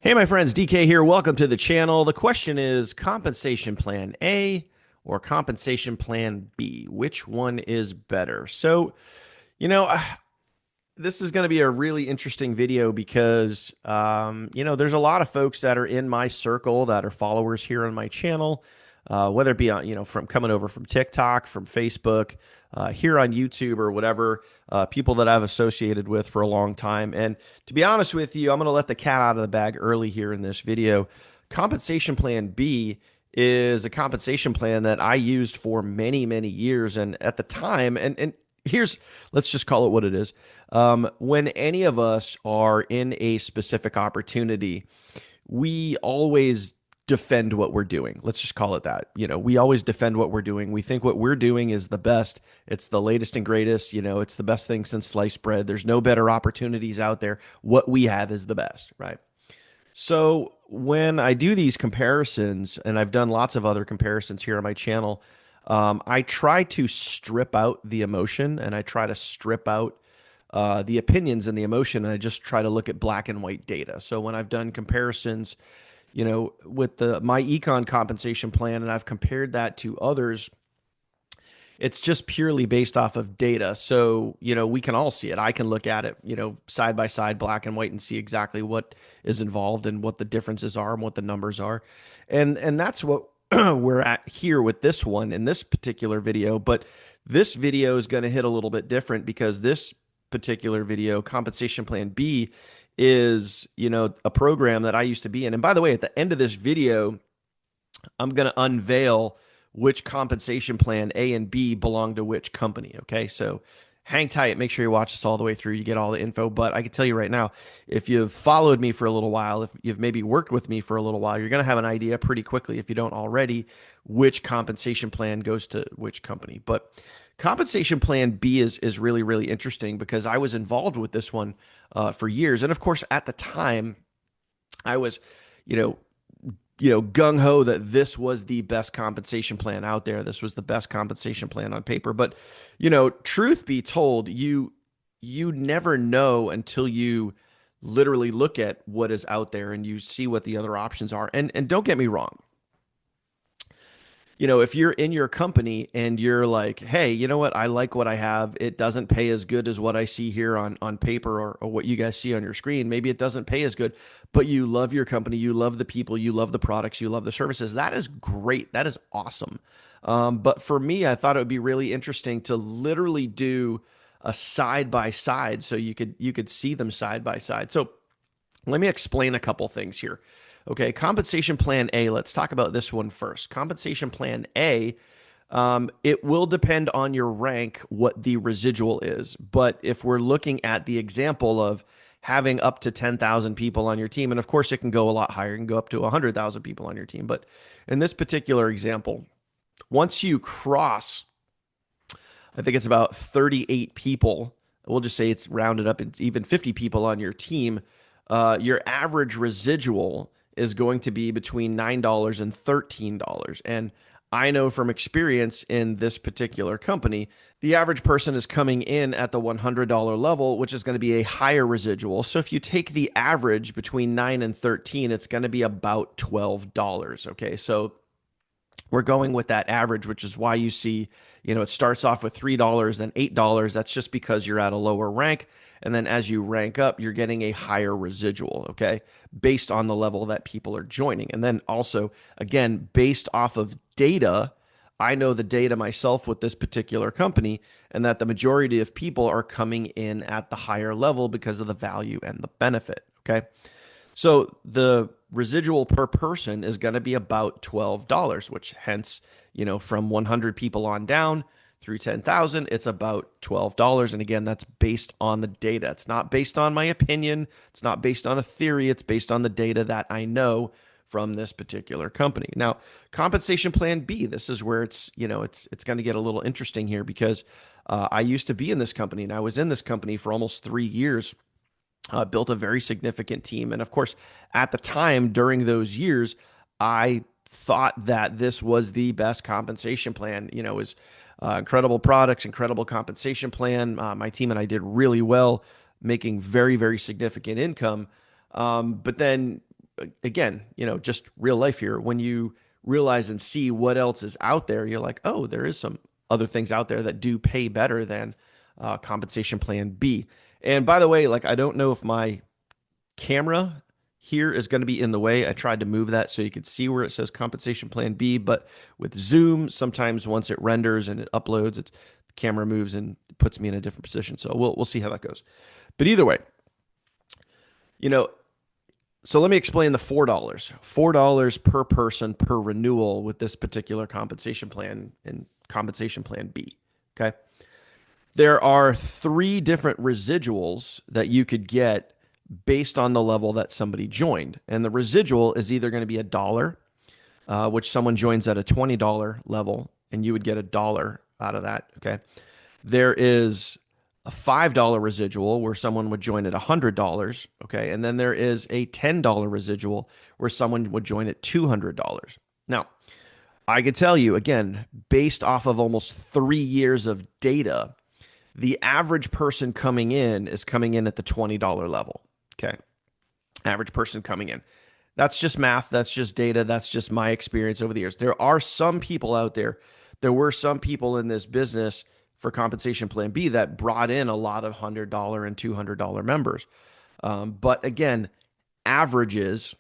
Hey, my friends, DK here. Welcome to the channel. The question is compensation plan A or compensation plan B? Which one is better? You know, uh, this is going to be a really interesting video because, there's a lot of folks that are in my circle that are followers here on my channel, whether it be on, from coming over from TikTok, from Facebook, here on YouTube or whatever, people that I've associated with for a long time. And to be honest with you, I'm going to let the cat out of the bag early here in this video. Compensation plan B is a compensation plan that I used for many, many years. And at the time, and here's, let's just call it what it is. When any of us are in a specific opportunity, we always defend what we're doing. Let's just call it that. We always defend what we're doing. We think what we're doing is the best. It's the latest and greatest. It's the best thing since sliced bread. There's no better opportunities out there. What we have is the best, right? So when I do these comparisons, and I've done lots of other comparisons here on my channel, I try to strip out the emotion and I try to strip out the opinions and the emotion, and I just try to look at black and white data. So when I've done comparisons, with the myEcon compensation plan, and I've compared that to others, it's just purely based off of data. So, we can all see it. I can look at it, side by side, black and white, and see exactly what is involved and what the differences are and what the numbers are. And that's what we're at here with this one in this particular video. But this video is going to hit a little bit different because this particular video, compensation plan B, is, a program that I used to be in. And by the way, at the end of this video, I'm going to unveil which compensation plan A and B belong to which company. Okay. So hang tight. Make sure you watch this all the way through. You get all the info. But I can tell you right now, if you've followed me for a little while, if you've maybe worked with me for a little while, you're going to have an idea pretty quickly, if you don't already, which compensation plan goes to which company. But compensation plan B is really, really interesting because I was involved with this one for years. And of course, at the time, I was, you know, gung ho that this was the best compensation plan out there. This was the best compensation plan on paper. But, truth be told, you never know until you literally look at what is out there and you see what the other options are. And don't get me wrong. If you're in your company and you're like, hey, you know what? I like what I have. It doesn't pay as good as what I see here on paper, or what you guys see on your screen. Maybe it doesn't pay as good, but you love your company. You love the people. You love the products. You love the services. That is great. That is awesome. But for me, I thought it would be really interesting to literally do a side by side so you could see them side by side. So let me explain a couple things here. Okay, compensation plan A, let's talk about this one first. Compensation plan A, it will depend on your rank what the residual is. But if we're looking at the example of having up to 10,000 people on your team, and of course it can go a lot higher, it can go up to 100,000 people on your team. But in this particular example, once you cross, I think it's about 38 people, we'll just say it's rounded up, it's even 50 people on your team, your average residual is going to be between $9 and $13. And I know from experience in this particular company, the average person is coming in at the $100 level, which is going to be a higher residual. So if you take the average between 9 and 13, it's going to be about $12. Okay. So we're going with that average, which is why you see, it starts off with $3, then $8. That's just because you're at a lower rank. And then as you rank up, you're getting a higher residual, okay, based on the level that people are joining. And then also, again, based off of data, I know the data myself with this particular company, and that the majority of people are coming in at the higher level because of the value and the benefit, okay? So the residual per person is going to be about $12, which hence, from 100 people on down through 10,000, it's about $12. And again, that's based on the data. It's not based on my opinion. It's not based on a theory. It's based on the data that I know from this particular company. Now, compensation plan B, this is where it's going to get a little interesting here because I used to be in this company, and I was in this company for almost 3 years. Built a very significant team. And of course, at the time during those years, I thought that this was the best compensation plan. It was incredible products, incredible compensation plan. My team and I did really well, making very, very significant income. But then again, just real life here, when you realize and see what else is out there, you're like, oh, there is some other things out there that do pay better than compensation plan B. And by the way, like, I don't know if my camera here is going to be in the way. I tried to move that so you could see where it says compensation plan B, but with Zoom, sometimes once it renders and it uploads, the camera moves and puts me in a different position. So we'll see how that goes. But either way, you know, so let me explain the $4. $4 per person per renewal with this particular compensation plan and compensation plan B. Okay. There are three different residuals that you could get based on the level that somebody joined. And the residual is either going to be $1, which someone joins at a $20 level, and you would get $1 out of that. Okay. There is a $5 residual where someone would join at $100. Okay. And then there is a $10 residual where someone would join at $200. Now, I could tell you, again, based off of almost 3 years of data, the average person coming in is coming in at the $20 level. Okay. Average person coming in. That's just math. That's just data. That's just my experience over the years. There are some people out there. There were some people in this business for compensation plan B that brought in a lot of $100 and $200 members. But again, averages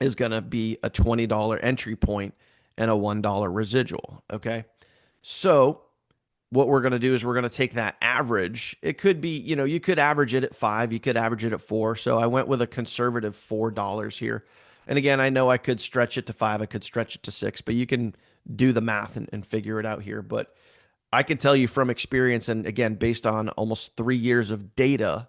is going to be a $20 entry point and a $1 residual. Okay. So what we're going to do is we're going to take that average. It could be, you could average it at 5, you could average it at 4. So I went with a conservative $4 here. And again, I know I could stretch it to 5, I could stretch it to 6, but you can do the math and figure it out here. But I can tell you from experience, and again, based on almost 3 years of data,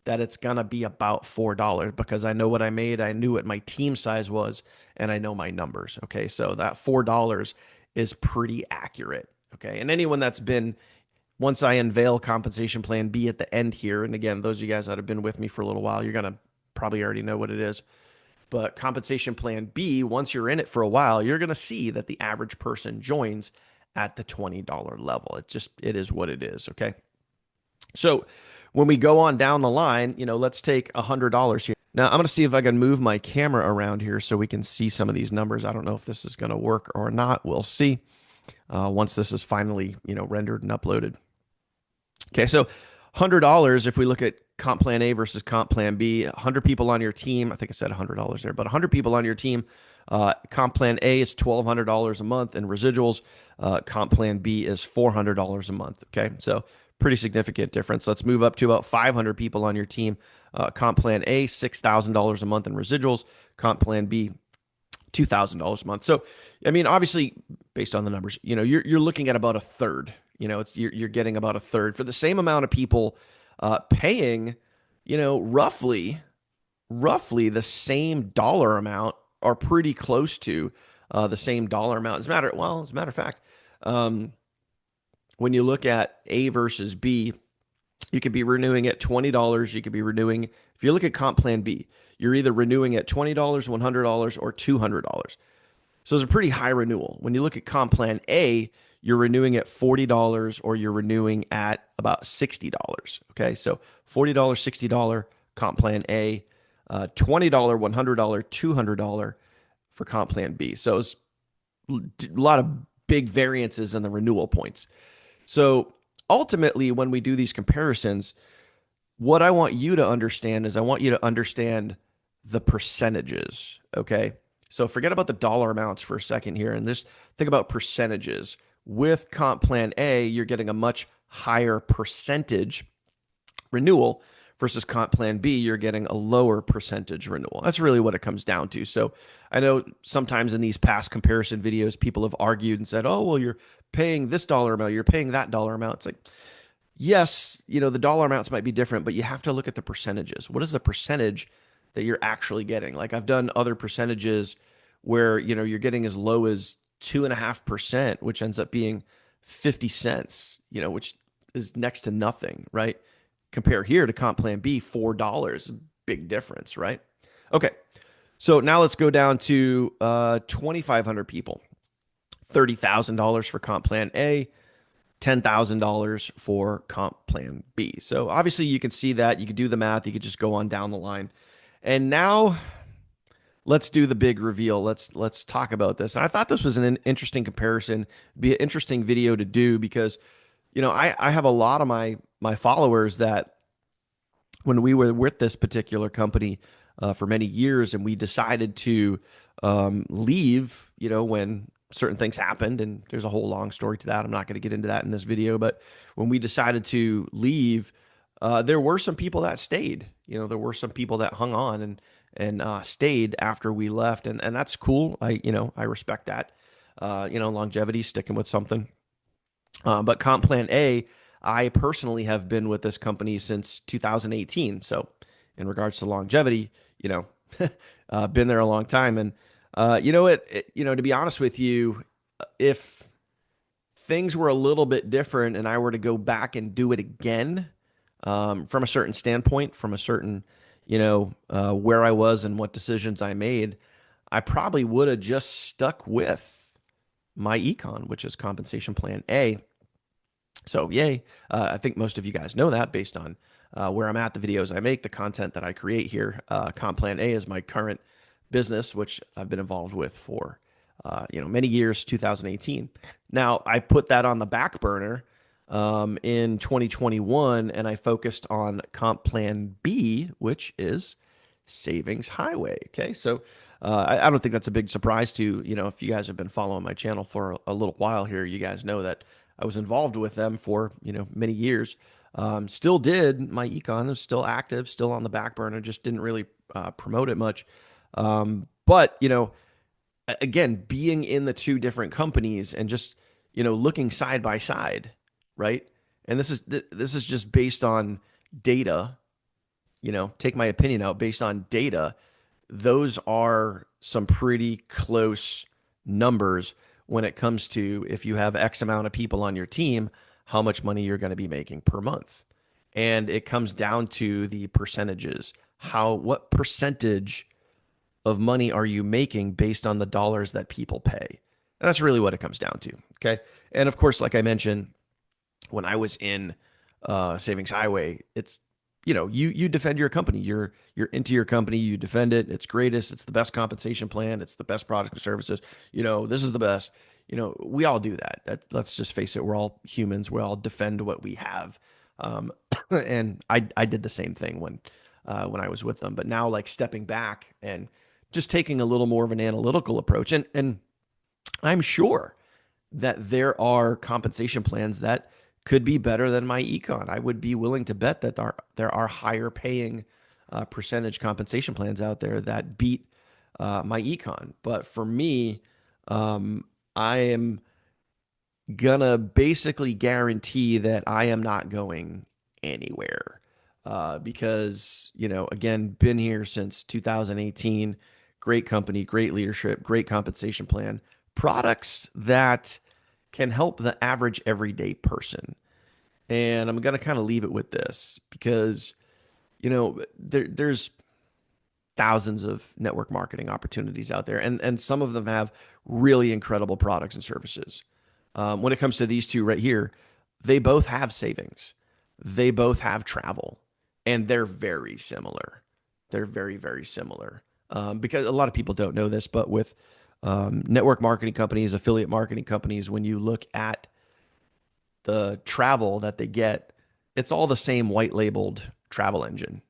that it's going to be about $4 because I know what I made. I knew what my team size was, and I know my numbers. Okay. So that $4 is pretty accurate. Okay. And anyone that's been, once I unveil compensation plan B at the end here, and again, those of you guys that have been with me for a little while, you're going to probably already know what it is. But compensation plan B, once you're in it for a while, you're going to see that the average person joins at the $20 level. It is what it is. Okay. So when we go on down the line, let's take $100 here. Now I'm going to see if I can move my camera around here so we can see some of these numbers. I don't know if this is going to work or not. We'll see. Once this is finally, rendered and uploaded. Okay, so $100, if we look at comp plan A versus comp plan B, 100 people on your team, I think I said $100 there, but 100 people on your team, comp plan A is $1,200 a month in residuals. Comp plan B is $400 a month. Okay, so pretty significant difference. Let's move up to about 500 people on your team. Comp plan A, $6,000 a month in residuals. Comp plan B, $2,000 a month. So, I mean, obviously, based on the numbers, you're looking at about a third. You're getting about a third for the same amount of people paying, roughly the same dollar amount, or pretty close to the same dollar amount. As a matter of fact, when you look at A versus B, you could be renewing at $20. You could be renewing, if you look at comp plan B, you're either renewing at $20, $100, or $200. So it's a pretty high renewal. When you look at comp plan A, you're renewing at $40 or you're renewing at about $60. Okay, so $40, $60 comp plan A, $20, $100, $200 for comp plan B. So it's a lot of big variances in the renewal points. So ultimately, when we do these comparisons, what I want you to understand is I want you to understand the percentages. Okay, so forget about the dollar amounts for a second here and just think about percentages. With comp plan A, you're getting a much higher percentage renewal versus comp plan B, you're getting a lower percentage renewal. That's really what it comes down to. So I know sometimes in these past comparison videos, people have argued and said, oh, well, you're paying this dollar amount, you're paying that dollar amount. It's like, yes, the dollar amounts might be different, but you have to look at the percentages. What is the percentage that you're actually getting? Like I've done other percentages where, you're getting as low as 2.5%, which ends up being 50 cents, which is next to nothing, right? Compare here to comp plan B, $4, big difference, right? Okay. So now let's go down to 2,500 people, $30,000 for comp plan A, $10,000 for comp plan B. So obviously you can see that, you can do the math, you could just go on down the line. And now let's do the big reveal. Let's talk about this. And I thought this was an interesting comparison, be an interesting video to do because I have a lot of my followers that when we were with this particular company for many years and we decided to leave, when certain things happened, and there's a whole long story to that. I'm not going to get into that in this video, but when we decided to leave, there were some people that stayed. There were some people that hung on and stayed after we left, and that's cool. I respect that. Longevity, sticking with something. But Comp Plan A, I personally have been with this company since 2018. So, in regards to longevity, been there a long time. And to be honest with you, if things were a little bit different and I were to go back and do it again, from a certain standpoint, from a certain, where I was and what decisions I made, I probably would have just stuck with myEcon, which is compensation plan A. So yay. I think most of you guys know that based on where I'm at, the videos I make, the content that I create here. Comp Plan A is my current business, which I've been involved with for many years, 2018. Now, I put that on the back burner in 2021, and I focused on Comp Plan B, which is Savings Highway. Okay, so I don't think that's a big surprise to, if you guys have been following my channel for a little while here, you guys know that I was involved with them for, many years. Still did myEcon, was still active, still on the back burner, just didn't really promote it much. But, again, being in the two different companies and just, looking side by side, right? And this is just based on data, take my opinion out based on data. Those are some pretty close numbers when it comes to if you have X amount of people on your team, how much money you're going to be making per month. And it comes down to the percentages. What percentage of money are you making based on the dollars that people pay? And that's really what it comes down to. Okay. And of course, like I mentioned, when I was in Savings Highway, it's you defend your company. You're into your company. You defend it. It's greatest. It's the best compensation plan. It's the best products and services. This is the best. We all do that. Let's just face it. We're all humans. We all defend what we have. And I did the same thing when I was with them. But now, like stepping back and just taking a little more of an analytical approach, and I'm sure that there are compensation plans that could be better than myEcon. I would be willing to bet that there are higher paying percentage compensation plans out there that beat myEcon. But for me, I am gonna basically guarantee that I am not going anywhere because again, been here since 2018. Great company, great leadership, great compensation plan, products that can help the average everyday person. And I'm going to kind of leave it with this because, there's thousands of network marketing opportunities out there, and some of them have really incredible products and services. When it comes to these two right here, they both have savings. They both have travel, and they're very similar. They're very, very similar. Because a lot of people don't know this, but with network marketing companies, affiliate marketing companies, when you look at the travel that they get, it's all the same white labeled travel engine.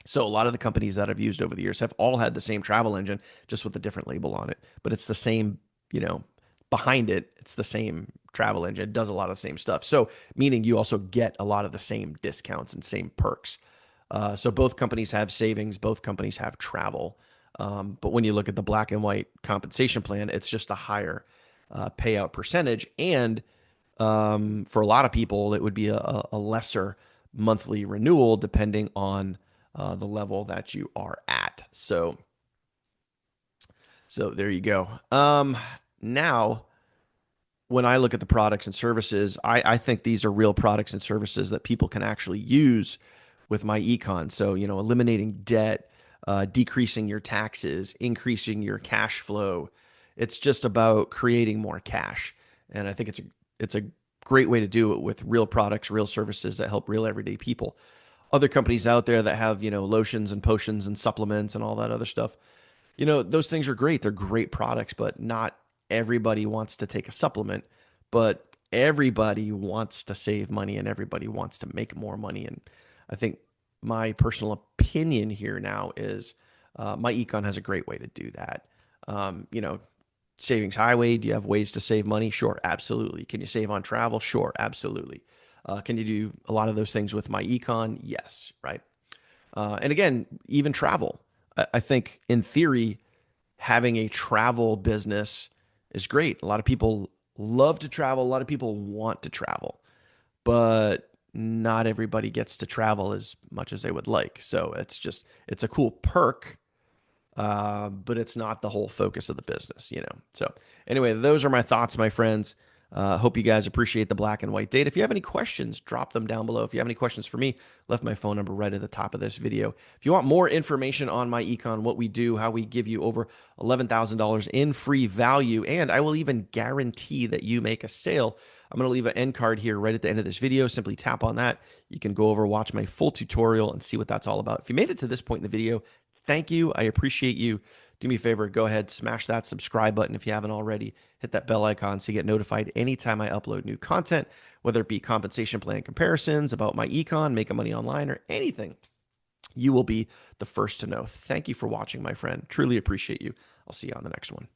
So a lot of the companies that I've used over the years have all had the same travel engine, just with a different label on it. But it's the same, behind it, it's the same travel engine. It does a lot of the same stuff. So meaning you also get a lot of the same discounts and same perks. So both companies have savings, both companies have travel. But when you look at the black and white compensation plan, it's just a higher payout percentage. And for a lot of people, it would be a lesser monthly renewal depending on the level that you are at. So there you go. Now, when I look at the products and services, I think these are real products and services that people can actually use with myEcon. So, eliminating debt, decreasing your taxes, increasing your cash flow. It's just about creating more cash. And I think it's a great way to do it with real products, real services that help real everyday people. other companies out there that have, lotions and potions and supplements and all that other stuff. Those things are great. They're great products, but not everybody wants to take a supplement. But everybody wants to save money and everybody wants to make more money. And I think my personal opinion here now is myEcon has a great way to do that. Um, you know, Savings Highway, do you have ways to save money? Sure, absolutely. Can you save on travel? Sure, absolutely. Can you do a lot of those things with myEcon? Yes, right. And again, even travel. I think in theory, having a travel business is great. A lot of people love to travel. A lot of people want to travel, but not everybody gets to travel as much as they would like. So it's a cool perk, but it's not the whole focus of the business. So anyway, those are my thoughts, my friends. Hope you guys appreciate the black and white data. If you have any questions, drop them down below. If you have any questions for me, left my phone number right at the top of this video. If you want more information on myEcon, what we do, how we give you over $11,000 in free value, and I will even guarantee that you make a sale, I'm going to leave an end card here right at the end of this video. Simply tap on that. You can go over, watch my full tutorial, and see what that's all about. If you made it to this point in the video, thank you. I appreciate you. Do me a favor, go ahead, smash that subscribe button if you haven't already. Hit that bell icon so you get notified anytime I upload new content, whether it be compensation plan comparisons about myEcon, making money online, or anything. You will be the first to know. Thank you for watching, my friend. Truly appreciate you. I'll see you on the next one.